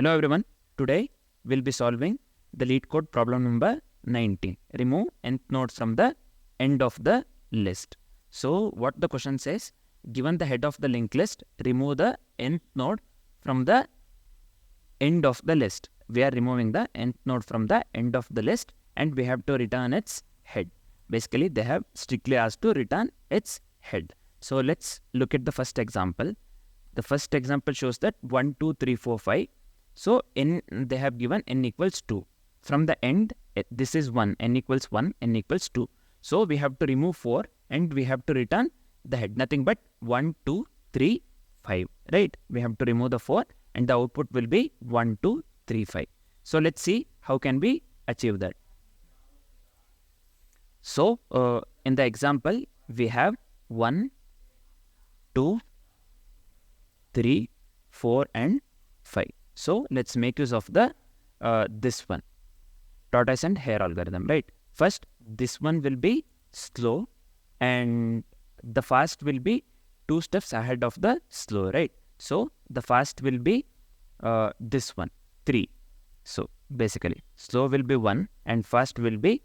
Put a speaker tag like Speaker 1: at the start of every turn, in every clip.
Speaker 1: Hello everyone, today we'll be solving the Leetcode problem number 19. Remove nth node from the end of the list. So what the question says, given the head of the linked list, remove the nth node from the end of the list. We are removing the nth node from the end of the list and we have to return its head. Basically they have strictly asked to return its head. So let's look at the first example. The first example shows that 1, 2, 3, 4, 5. So they have given n equals 2. From the end, this is 1, n equals 1, n equals 2. So we have to remove 4 and we have to return the head. Nothing but 1, 2, 3, 5. Right? We have to remove the 4 and the output will be 1, 2, 3, 5. So let's see how can we achieve that. So in the example, we have 1, 2, 3, 4 and 5. So let's make use of the this one, tortoise and hare algorithm, right? First, this one will be slow and the fast will be 2 steps ahead of the slow, right? So the fast will be this one, 3. So basically slow will be 1 and fast will be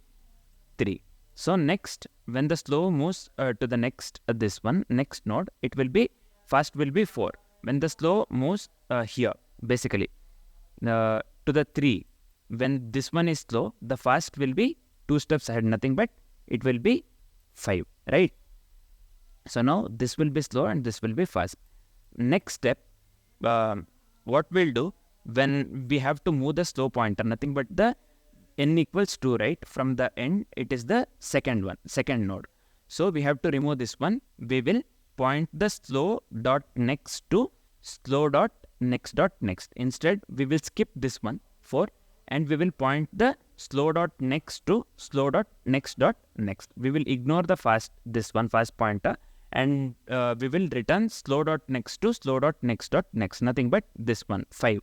Speaker 1: 3. So next, when the slow moves to the next this one, next node, it will be fast will be 4. When the slow moves here, basically to the 3, when this one is slow, the fast will be 2 steps ahead, nothing but it will be 5, right? So now this will be slow and this will be fast. Next step, what we'll do, when we have to move the slow pointer, nothing but the n equals 2, right? From the end, it is the second node. So we have to remove this one. We will point the slow dot next to slow dot next dot next. Instead, we will skip this one, 4, and we will point the slow dot next to slow dot next dot next. We will ignore the fast pointer, and we will return slow dot next to slow dot next dot next. Nothing but this one, 5.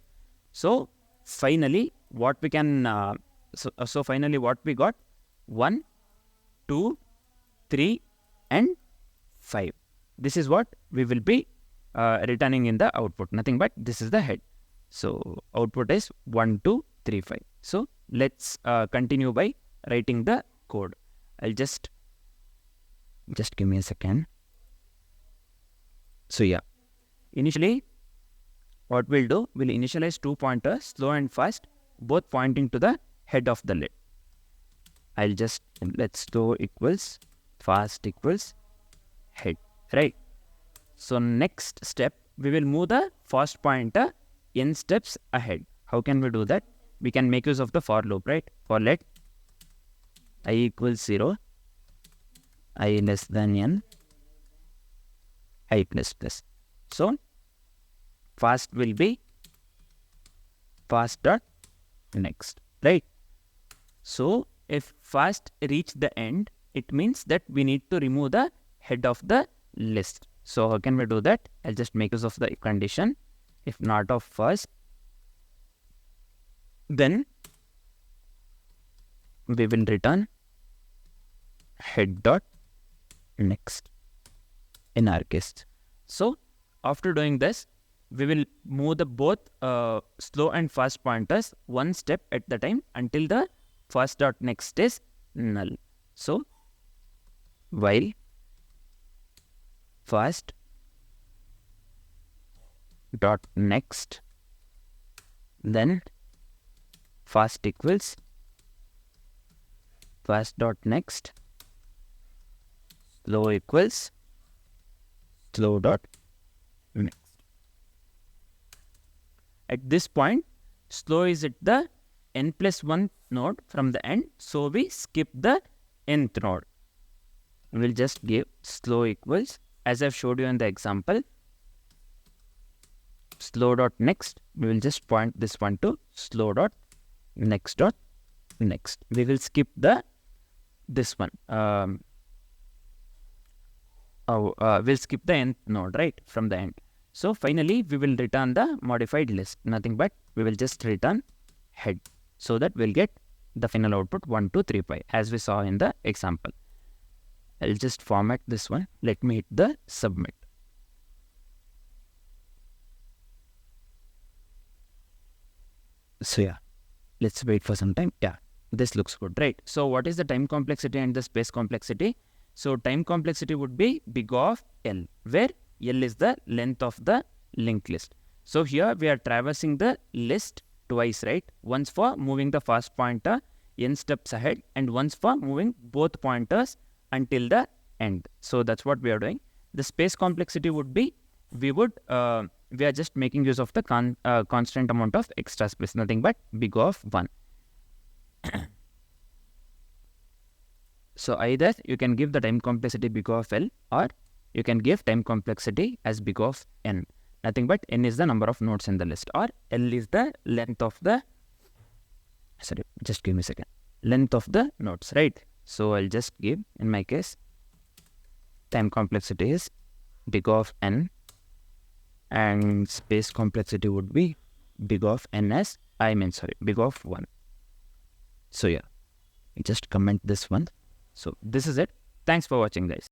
Speaker 1: So finally, what we can finally what we got, 1, 2, 3, and 5. This is what we will be returning in the output. Nothing but this is the head. So output is 1, 2, 3, 5. So let's continue by writing the code. I'll just give me a second. So yeah, initially what we'll do, we'll initialize 2 pointers, slow and fast, both pointing to the head of the list. Let's slow equals fast equals head, right? So next step, we will move the fast pointer n steps ahead. How can we do that? We can make use of the for loop, right? For let I equals 0, I less than n, I plus plus. So fast will be fast dot next, right? So if fast reach the end, it means that we need to remove the head of the list. So how can we do that? I'll just make use of the condition. If not of first, then we will return head dot next in our case. So after doing this, we will move the both slow and fast pointers 1 step at the time until the fast dot next is null. So while fast dot next, then fast equals fast dot next, slow equals slow dot next. At this point, slow is at the n plus 1 node from the end, so we skip the nth node. We'll just give slow equals, as I've showed you in the example, slow dot next. We will just point this one to slow dot next dot next. We will skip this one. We'll skip the nth node, right, from the end. So finally, we will return the modified list. Nothing but we will just return head, so that we'll get the final output 1, 2, 3, 5 as we saw in the example. I'll just format this one. Let me hit the submit. So yeah, let's wait for some time. Yeah, this looks good, right? So what is the time complexity and the space complexity? So time complexity would be big of L, where L is the length of the linked list. So here we are traversing the list twice, right? Once for moving the first pointer n steps ahead, and once for moving both pointers until the end. So that's what we are doing. The space complexity would be, we are just making use of the constant amount of extra space, nothing but big of 1. So either you can give the time complexity big of L, or you can give time complexity as big of n. Nothing but n is the number of nodes in the list, or L is the length of the, sorry, just give me a second, length of the nodes, right? So I'll just give, in my case, time complexity is big of n, and space complexity would be big of n as, big of 1. So yeah, just comment this one. So this is it. Thanks for watching, guys.